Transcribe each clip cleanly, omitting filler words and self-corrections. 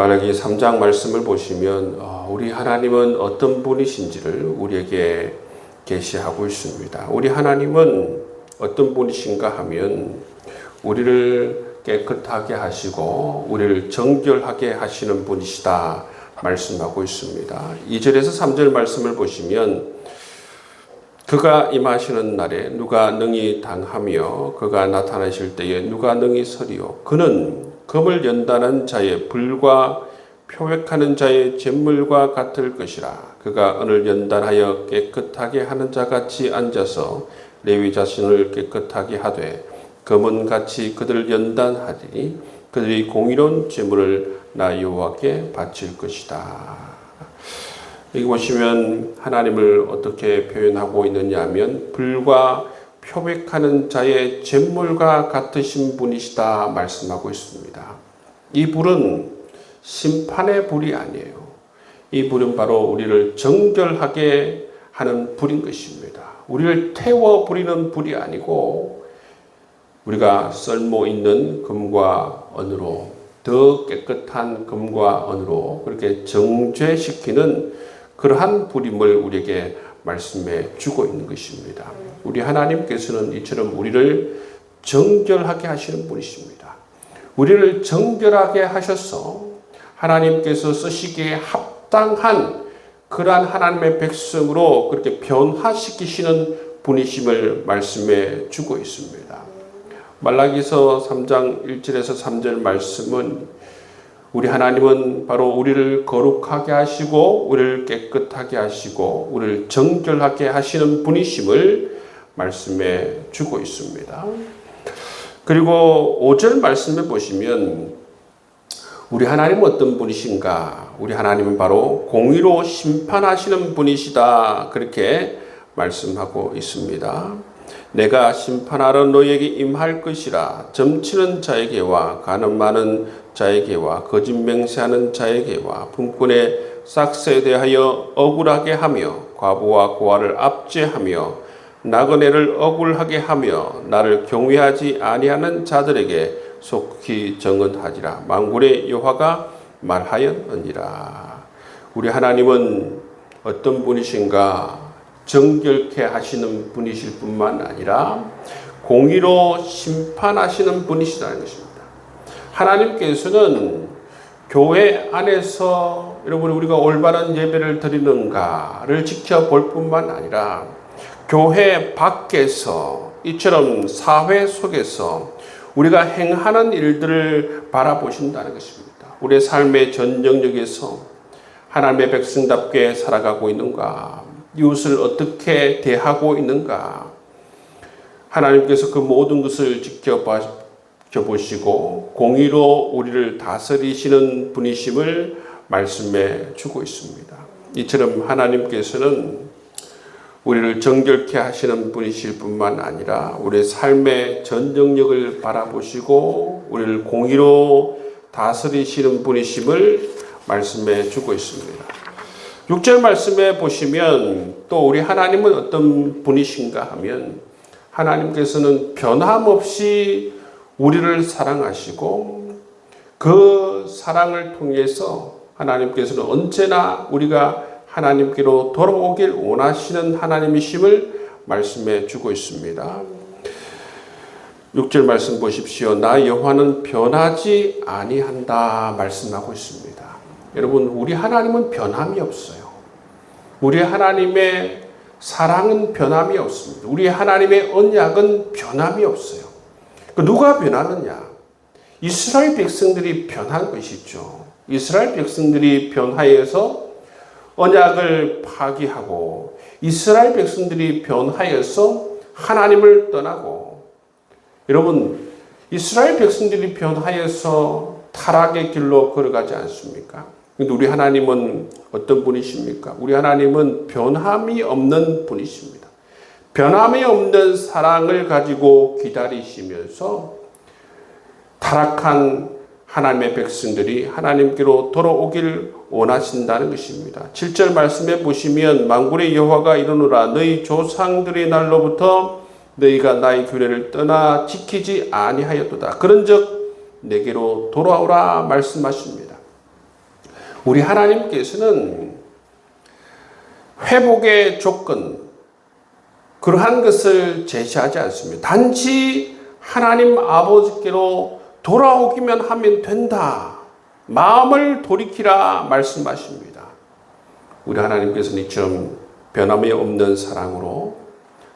말라기 3장 말씀을 보시면 우리 하나님은 어떤 분이신지를 우리에게 계시하고 있습니다. 우리 하나님은 어떤 분이신가 하면 우리를 깨끗하게 하시고 우리를 정결하게 하시는 분이시다 말씀하고 있습니다. 2절에서 3절 말씀을 보시면 그가 임하시는 날에 누가 능히 당하며 그가 나타나실 때에 누가 능히 서리요. 그는 검을 연단한 자의 불과 표획하는 자의 잿물과 같을 것이라. 그가 은을 연단하여 깨끗하게 하는 자같이 앉아서 레위 자신을 깨끗하게 하되 검은같이 그들을 연단하리니 그들이 공의로운 잿물을 나 여호와께 바칠 것이다. 여기 보시면 하나님을 어떻게 표현하고 있느냐 하면 불과 표백하는 자의 잿물과 같으신 분이시다 말씀하고 있습니다. 이 불은 심판의 불이 아니에요. 이 불은 바로 우리를 정결하게 하는 불인 것입니다. 우리를 태워 부리는 불이 아니고 우리가 썰모 있는 금과 은으로 더 깨끗한 금과 은으로 그렇게 정죄시키는 그러한 불임을 우리에게 말씀해 주고 있는 것입니다. 우리 하나님께서는 이처럼 우리를 정결하게 하시는 분이십니다. 우리를 정결하게 하셔서 하나님께서 쓰시기에 합당한 그러한 하나님의 백성으로 그렇게 변화시키시는 분이심을 말씀해 주고 있습니다. 말라기서 3장 1절에서 3절 말씀은 우리 하나님은 바로 우리를 거룩하게 하시고 우리를 깨끗하게 하시고 우리를 정결하게 하시는 분이심을 말씀해 주고 있습니다. 그리고 5절 말씀에 보시면 우리 하나님은 어떤 분이신가? 우리 하나님은 바로 공의로 심판하시는 분이시다. 그렇게 말씀하고 있습니다. 내가 심판하러 너에게 임할 것이라. 점치는 자에게와 간음 많은 자에게와 거짓 맹세하는 자에게와 분권의 싹스에 대하여 억울하게 하며 과부와 고아를 압제하며 나그네를 억울하게 하며 나를 경외하지 아니하는 자들에게 속히 정언하지라. 만군의 여호와가 말하였느니라. 우리 하나님은 어떤 분이신가? 정결케 하시는 분이실 뿐만 아니라 공의로 심판하시는 분이시다는 것입니다. 하나님께서는 교회 안에서 여러분 우리가 올바른 예배를 드리는가를 지켜볼 뿐만 아니라 교회 밖에서 이처럼 사회 속에서 우리가 행하는 일들을 바라보신다는 것입니다. 우리의 삶의 전 영역에서 하나님의 백성답게 살아가고 있는가? 이웃을 어떻게 대하고 있는가? 하나님께서 그 모든 것을 지켜보시고 공의로 우리를 다스리시는 분이심을 말씀해 주고 있습니다. 이처럼 하나님께서는 우리를 정결케 하시는 분이실 뿐만 아니라 우리의 삶의 전 영역을 바라보시고 우리를 공의로 다스리시는 분이심을 말씀해 주고 있습니다. 6절 말씀에 보시면 또 우리 하나님은 어떤 분이신가 하면 하나님께서는 변함없이 우리를 사랑하시고 그 사랑을 통해서 하나님께서는 언제나 우리가 하나님께로 돌아오길 원하시는 하나님이심을 말씀해 주고 있습니다. 6절 말씀 보십시오. 나 여호와는 변하지 아니한다 말씀하고 있습니다. 여러분 우리 하나님은 변함이 없어요. 우리 하나님의 사랑은 변함이 없습니다. 우리 하나님의 언약은 변함이 없어요. 누가 변하느냐? 이스라엘 백성들이 변한 것이죠. 이스라엘 백성들이 변하여서 언약을 파기하고 이스라엘 백성들이 변하여서 하나님을 떠나고 여러분 이스라엘 백성들이 변하여서 타락의 길로 걸어가지 않습니까? 근데 우리 하나님은 어떤 분이십니까? 우리 하나님은 변함이 없는 분이십니다. 변함이 없는 사랑을 가지고 기다리시면서 타락한 하나님의 백성들이 하나님께로 돌아오길 원하신다는 것입니다. 7절 말씀에 보시면 만군의 여호와가 이르노라 너희 조상들의 날로부터 너희가 나의 규례를 떠나 지키지 아니하였도다. 그런즉 내게로 돌아오라 말씀하십니다. 우리 하나님께서는 회복의 조건, 그러한 것을 제시하지 않습니다. 단지 하나님 아버지께로 돌아오기만 하면 된다. 마음을 돌이키라 말씀하십니다. 우리 하나님께서는 이처럼 변함이 없는 사랑으로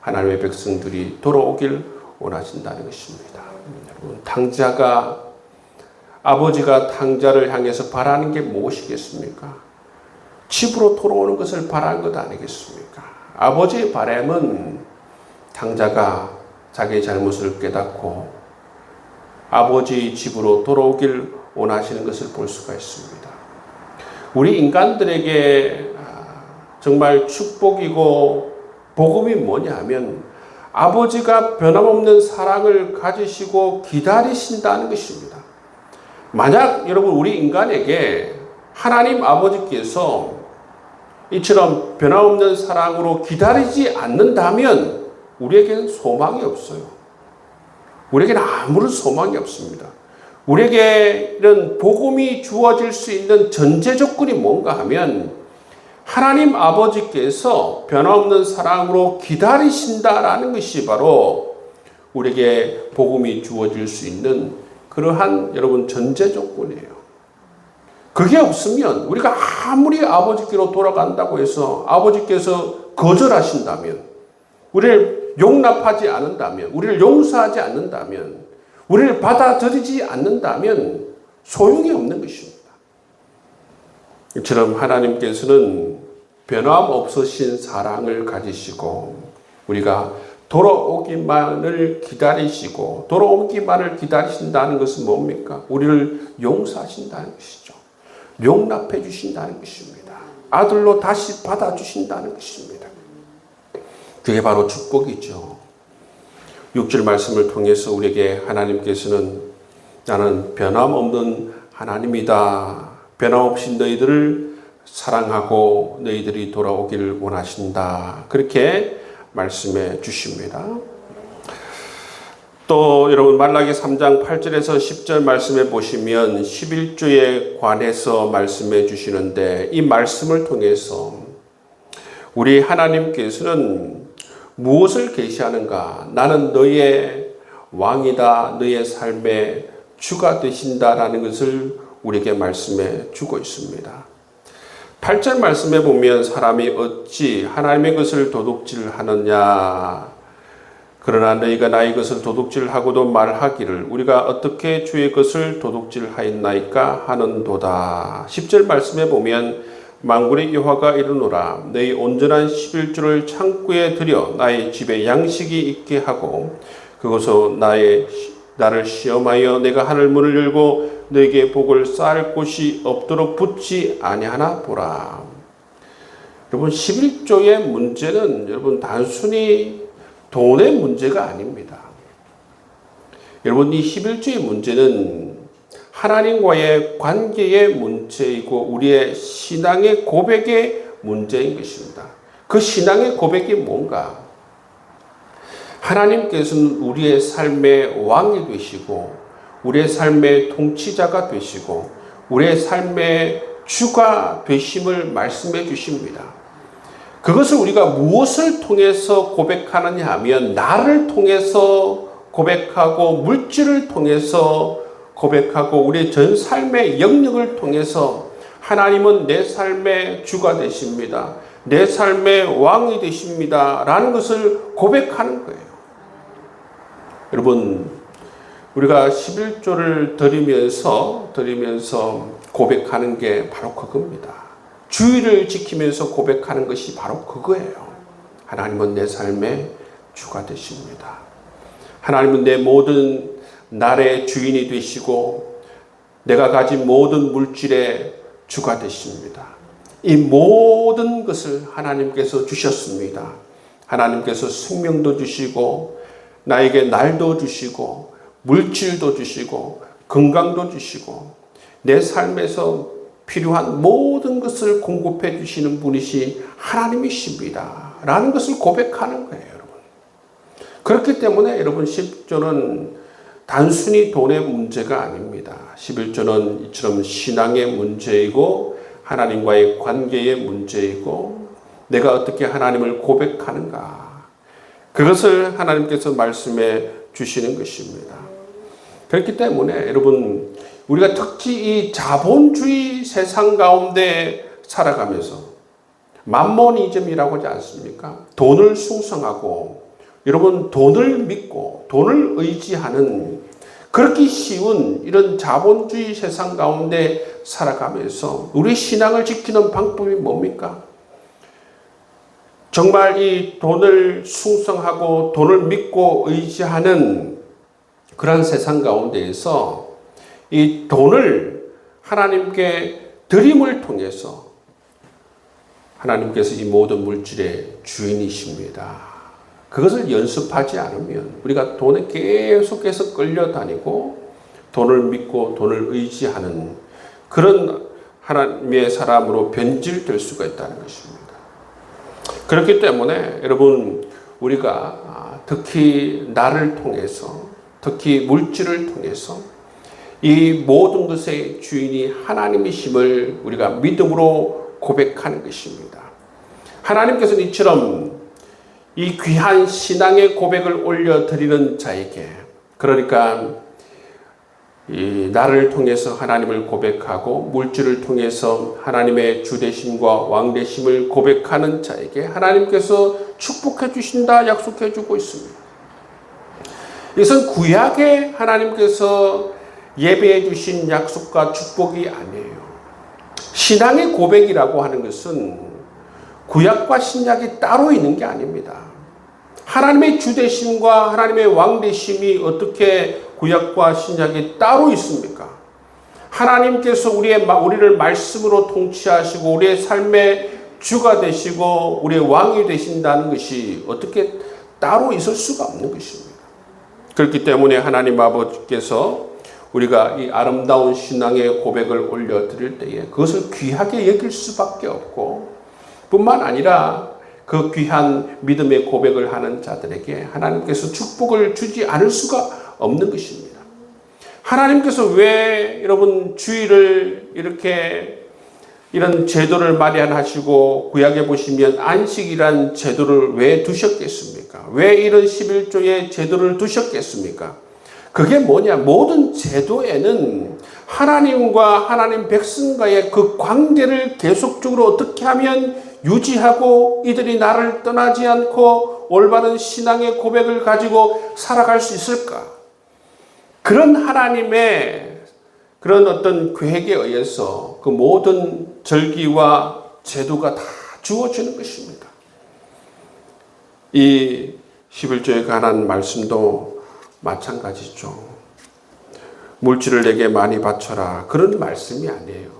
하나님의 백성들이 돌아오길 원하신다는 것입니다. 여러분, 아버지가 탕자를 향해서 바라는 게 무엇이겠습니까? 집으로 돌아오는 것을 바라는 것 아니겠습니까? 아버지의 바람은 탕자가 자기의 잘못을 깨닫고 아버지의 집으로 돌아오길 원하시는 것을 볼 수가 있습니다. 우리 인간들에게 정말 축복이고 복음이 뭐냐 하면 아버지가 변함없는 사랑을 가지시고 기다리신다는 것입니다. 만약 여러분 우리 인간에게 하나님 아버지께서 이처럼 변함없는 사랑으로 기다리지 않는다면 우리에게는 소망이 없어요. 우리에게는 아무런 소망이 없습니다. 우리에게는 복음이 주어질 수 있는 전제 조건이 뭔가 하면 하나님 아버지께서 변함없는 사랑으로 기다리신다라는 것이 바로 우리에게 복음이 주어질 수 있는 그러한 여러분 전제 조건이에요. 그게 없으면 우리가 아무리 아버지께로 돌아간다고 해서 아버지께서 거절하신다면, 우리를 용납하지 않는다면, 우리를 용서하지 않는다면, 우리를 받아들이지 않는다면 소용이 없는 것입니다. 이처럼 하나님께서는 변함없으신 사랑을 가지시고 우리가 돌아오기만을 기다리시고, 돌아오기만을 기다리신다는 것은 뭡니까? 우리를 용서하신다는 것이죠. 용납해 주신다는 것입니다. 아들로 다시 받아주신다는 것입니다. 그게 바로 축복이죠. 6절 말씀을 통해서 우리에게 하나님께서는 나는 변함없는 하나님이다. 변함없이 너희들을 사랑하고 너희들이 돌아오기를 원하신다. 그렇게 말씀해 주십니다. 또 여러분 말라기 3장 8절에서 10절 말씀해 보시면 11조에 관해서 말씀해 주시는데, 이 말씀을 통해서 우리 하나님께서는 무엇을 계시하는가? 나는 너의 왕이다. 너의 삶의 주가 되신다라는 것을 우리에게 말씀해 주고 있습니다. 8절 말씀해 보면 사람이 어찌 하나님의 것을 도둑질하느냐? 그러나 너희가 나의 것을 도둑질하고도 말하기를 우리가 어떻게 주의 것을 도둑질하였나이까 하는도다. 10절 말씀해 보면 만군의 여호와가 이르노라 너희 온전한 11조를 창고에 들여 나의 집에 양식이 있게 하고 그곳에 나를 시험하여 내가 하늘 문을 열고 너에게 복을 쌓을 곳이 없도록 붙지 아니하나 보라. 여러분 11조의 문제는 여러분 단순히 돈의 문제가 아닙니다. 여러분 이 11조의 문제는 하나님과의 관계의 문제이고 우리의 신앙의 고백의 문제인 것입니다. 그 신앙의 고백이 뭔가? 하나님께서는 우리의 삶의 왕이 되시고 우리의 삶의 통치자가 되시고 우리의 삶의 주가 되심을 말씀해 주십니다. 그것을 우리가 무엇을 통해서 고백하느냐 하면 나를 통해서 고백하고 물질을 통해서 고백하고 우리의 전 삶의 영역을 통해서 하나님은 내 삶의 주가 되십니다. 내 삶의 왕이 되십니다. 라는 것을 고백하는 거예요. 여러분 우리가 11조를 드리면서 고백하는 게 바로 그겁니다. 주의를 지키면서 고백하는 것이 바로 그거예요. 하나님은 내 삶의 주가 되십니다. 하나님은 내 모든 날의 주인이 되시고 내가 가진 모든 물질의 주가 되십니다. 이 모든 것을 하나님께서 주셨습니다. 하나님께서 생명도 주시고 나에게 날도 주시고 물질도 주시고 건강도 주시고 내 삶에서 필요한 모든 것을 공급해 주시는 분이시 하나님이십니다. 라는 것을 고백하는 거예요, 여러분. 그렇기 때문에 여러분 10조는 단순히 돈의 문제가 아닙니다. 11조는 이처럼 신앙의 문제이고 하나님과의 관계의 문제이고 내가 어떻게 하나님을 고백하는가, 그것을 하나님께서 말씀해 주시는 것입니다. 그렇기 때문에 여러분, 우리가 특히 이 자본주의 세상 가운데 살아가면서 맘모니즘이라고 하지 않습니까? 돈을 숭상하고 여러분 돈을 믿고 돈을 의지하는 그렇게 쉬운 이런 자본주의 세상 가운데 살아가면서 우리 신앙을 지키는 방법이 뭡니까? 정말 이 돈을 숭상하고 돈을 믿고 의지하는 그런 세상 가운데에서 이 돈을 하나님께 드림을 통해서 하나님께서 이 모든 물질의 주인이십니다. 그것을 연습하지 않으면 우리가 돈에 계속해서 끌려다니고 돈을 믿고 돈을 의지하는 그런 하나님의 사람으로 변질될 수가 있다는 것입니다. 그렇기 때문에 여러분, 우리가 특히 나를 통해서, 특히 물질을 통해서 이 모든 것의 주인이 하나님이심을 우리가 믿음으로 고백하는 것입니다. 하나님께서는 이처럼 이 귀한 신앙의 고백을 올려드리는 자에게, 그러니까 이 나를 통해서 하나님을 고백하고 물질을 통해서 하나님의 주되심과 왕되심을 고백하는 자에게 하나님께서 축복해 주신다 약속해 주고 있습니다. 이것은 구약에 하나님께서 예배해 주신 약속과 축복이 아니에요. 신앙의 고백이라고 하는 것은 구약과 신약이 따로 있는 게 아닙니다. 하나님의 주되심과 하나님의 왕되심이 어떻게 구약과 신약이 따로 있습니까? 하나님께서 우리를 말씀으로 통치하시고 우리의 삶의 주가 되시고 우리의 왕이 되신다는 것이 어떻게 따로 있을 수가 없는 것입니다. 그렇기 때문에 하나님 아버지께서 우리가 이 아름다운 신앙의 고백을 올려드릴 때에 그것을 귀하게 여길 수밖에 없고, 뿐만 아니라 그 귀한 믿음의 고백을 하는 자들에게 하나님께서 축복을 주지 않을 수가 없는 것입니다. 하나님께서 왜 여러분 주일을 이렇게 이런 제도를 마련하시고 구약에 보시면 안식이란 제도를 왜 두셨겠습니까? 왜 이런 11조의 제도를 두셨겠습니까? 그게 뭐냐? 모든 제도에는 하나님과 하나님 백성과의 그 관계를 계속적으로 어떻게 하면 유지하고 이들이 나를 떠나지 않고 올바른 신앙의 고백을 가지고 살아갈 수 있을까? 그런 하나님의 그런 어떤 계획에 의해서 그 모든 절기와 제도가 다 주어지는 것입니다. 이 11조에 관한 말씀도 마찬가지죠. 물질을 내게 많이 바쳐라, 그런 말씀이 아니에요.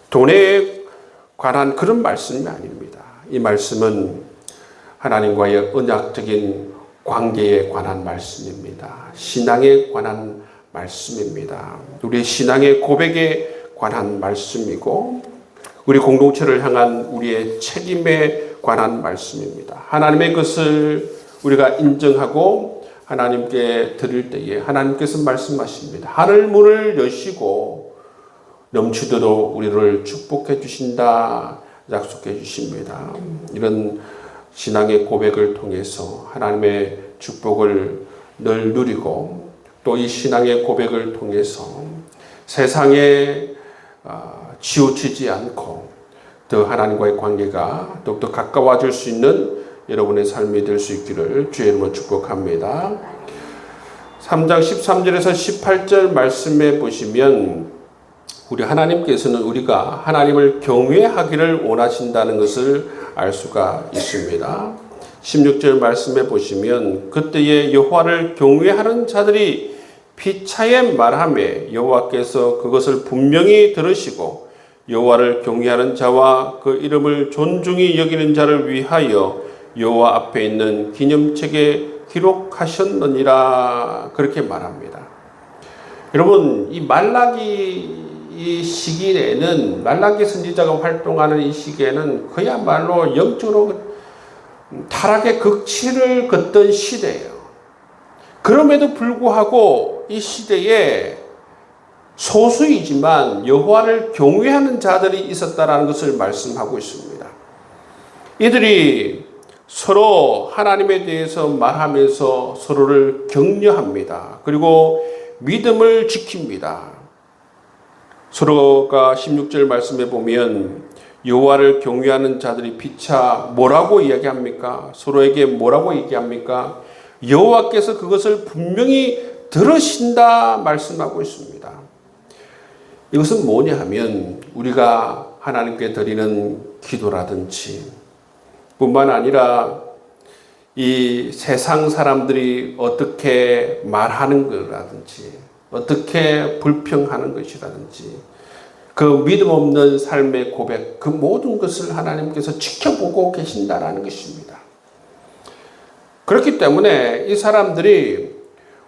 돈에 관한 그런 말씀이 아닙니다. 이 말씀은 하나님과의 언약적인 관계에 관한 말씀입니다. 신앙에 관한 말씀입니다. 우리 신앙의 고백에 관한 말씀이고 우리 공동체를 향한 우리의 책임에 관한 말씀입니다. 하나님의 것을 우리가 인정하고 하나님께 드릴 때에 하나님께서 말씀하십니다. 하늘 문을 여시고 넘치도록 우리를 축복해 주신다 약속해 주십니다. 이런 신앙의 고백을 통해서 하나님의 축복을 늘 누리고 또 이 신앙의 고백을 통해서 세상에 치우치지 않고 더 하나님과의 관계가 더욱더 가까워질 수 있는 여러분의 삶이 될 수 있기를 주의 이름으로 축복합니다. 3장 13절에서 18절 말씀에 보시면 우리 하나님께서는 우리가 하나님을 경외하기를 원하신다는 것을 알 수가 있습니다. 16절 말씀에 보시면 그때에 여호와를 경외하는 자들이 피차에 말하매 여호와께서 그것을 분명히 들으시고 여호와를 경외하는 자와 그 이름을 존중히 여기는 자를 위하여 여호와 앞에 있는 기념책에 기록하셨느니라, 그렇게 말합니다. 여러분, 이 말라기 이 시기에는, 말라기 선지자가 활동하는 이 시기에는 그야말로 영적으로 타락의 극치를 걷던 시대예요. 그럼에도 불구하고 이 시대에 소수이지만 여호와를 경외하는 자들이 있었다라는 것을 말씀하고 있습니다. 이들이 서로 하나님에 대해서 말하면서 서로를 격려합니다. 그리고 믿음을 지킵니다. 서로가 16절 말씀에 보면 여호와를 경외하는 자들이 피차 뭐라고 이야기합니까? 서로에게 뭐라고 얘기합니까? 여호와께서 그것을 분명히 들으신다 말씀하고 있습니다. 이것은 뭐냐 하면 우리가 하나님께 드리는 기도라든지 뿐만 아니라 이 세상 사람들이 어떻게 말하는 거라든지 어떻게 불평하는 것이라든지 그 믿음 없는 삶의 고백, 그 모든 것을 하나님께서 지켜보고 계신다라는 것입니다. 그렇기 때문에 이 사람들이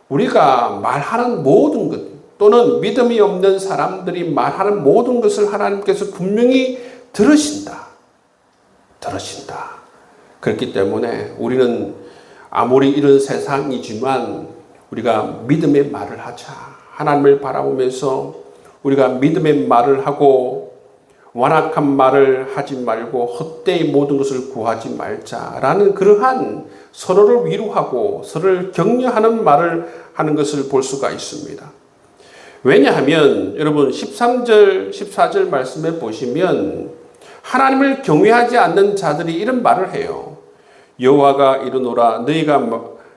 우리가 말하는 모든 것 또는 믿음이 없는 사람들이 말하는 모든 것을 하나님께서 분명히 들으신다. 그렇기 때문에 우리는 아무리 이런 세상이지만 우리가 믿음의 말을 하자. 하나님을 바라보면서 우리가 믿음의 말을 하고 완악한 말을 하지 말고 헛되이 모든 것을 구하지 말자라는 그러한 서로를 위로하고 서로를 격려하는 말을 하는 것을 볼 수가 있습니다. 왜냐하면 여러분 13절, 14절 말씀에 보시면 하나님을 경외하지 않는 자들이 이런 말을 해요. 여호와가 이르노라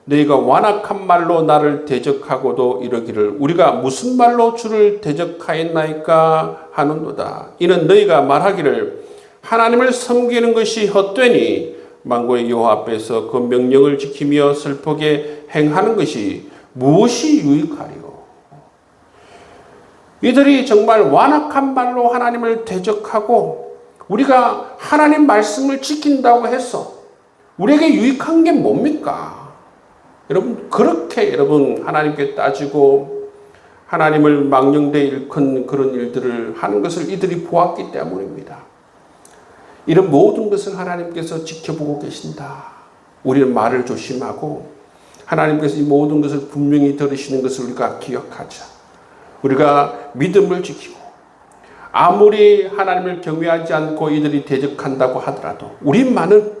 너희가 완악한 말로 나를 대적하고도 이르기를 우리가 무슨 말로 주를 대적하였나이까 하는도다. 이는 너희가 말하기를 하나님을 섬기는 것이 헛되니 만군의 여호와 앞에서 그 명령을 지키며 슬프게 행하는 것이 무엇이 유익하리요. 이들이 정말 완악한 말로 하나님을 대적하고 우리가 하나님 말씀을 지킨다고 해서 우리에게 유익한 게 뭡니까? 여러분 그렇게 하나님께 따지고 하나님을 망령되이 일컫는 그런 일들을 하는 것을 이들이 보았기 때문입니다. 이런 모든 것을 하나님께서 지켜보고 계신다. 우리는 말을 조심하고 하나님께서 이 모든 것을 분명히 들으시는 것을 우리가 기억하자. 우리가 믿음을 지키고 아무리 하나님을 경외하지 않고 이들이 대적한다고 하더라도 우리만은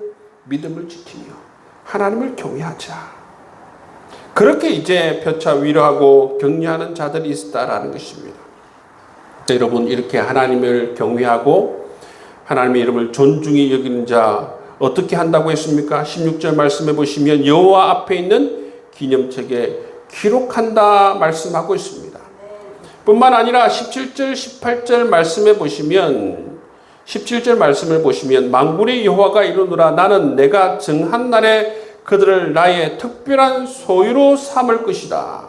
믿음을 지키며 하나님을 경외하자. 그렇게 이제 표차 위로하고 격려하는 자들이 있다라는 것입니다. 여러분 이렇게 하나님을 경외하고 하나님의 이름을 존중히 여기는 자 어떻게 한다고 했습니까? 16절 말씀해 보시면 여호와 앞에 있는 기념책에 기록한다 말씀하고 있습니다. 뿐만 아니라 17절 18절 말씀해 보시면 17절 말씀을 보시면 만군의 여호와가 이르노라 나는 내가 정한 날에 그들을 나의 특별한 소유로 삼을 것이다.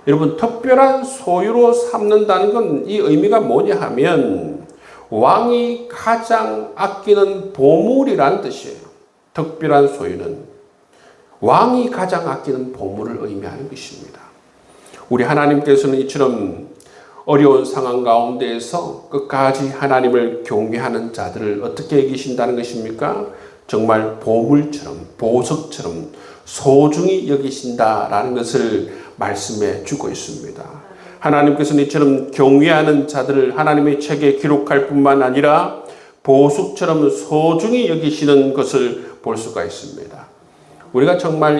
여러분 특별한 소유로 삼는다는 건 이 의미가 뭐냐 하면 왕이 가장 아끼는 보물이라는 뜻이에요. 특별한 소유는 왕이 가장 아끼는 보물을 의미하는 것입니다. 우리 하나님께서는 이처럼 어려운 상황 가운데에서 끝까지 하나님을 경외하는 자들을 어떻게 여기신다는 것입니까? 정말 보물처럼 보석처럼 소중히 여기신다라는 것을 말씀해 주고 있습니다. 하나님께서는 이처럼 경외하는 자들을 하나님의 책에 기록할 뿐만 아니라 보석처럼 소중히 여기시는 것을 볼 수가 있습니다. 우리가 정말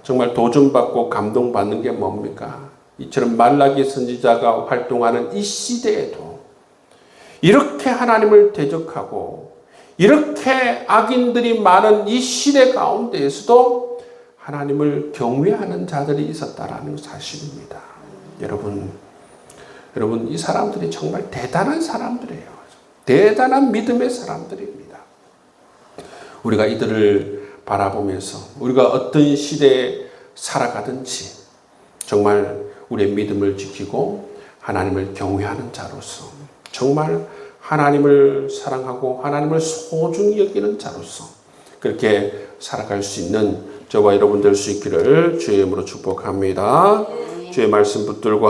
정말 도전받고 감동받는 게 뭡니까? 이처럼 말라기 선지자가 활동하는 이 시대에도 이렇게 하나님을 대적하고 이렇게 악인들이 많은 이 시대 가운데에서도 하나님을 경외하는 자들이 있었다라는 사실입니다. 여러분 이 사람들이 정말 대단한 사람들이에요. 대단한 믿음의 사람들입니다. 우리가 이들을 바라보면서 우리가 어떤 시대에 살아가든지 정말 우리의 믿음을 지키고 하나님을 경외하는 자로서 정말 하나님을 사랑하고 하나님을 소중히 여기는 자로서 그렇게 살아갈 수 있는 저와 여러분 될 수 있기를 주의 이름으로 축복합니다. 주의 말씀 붙들고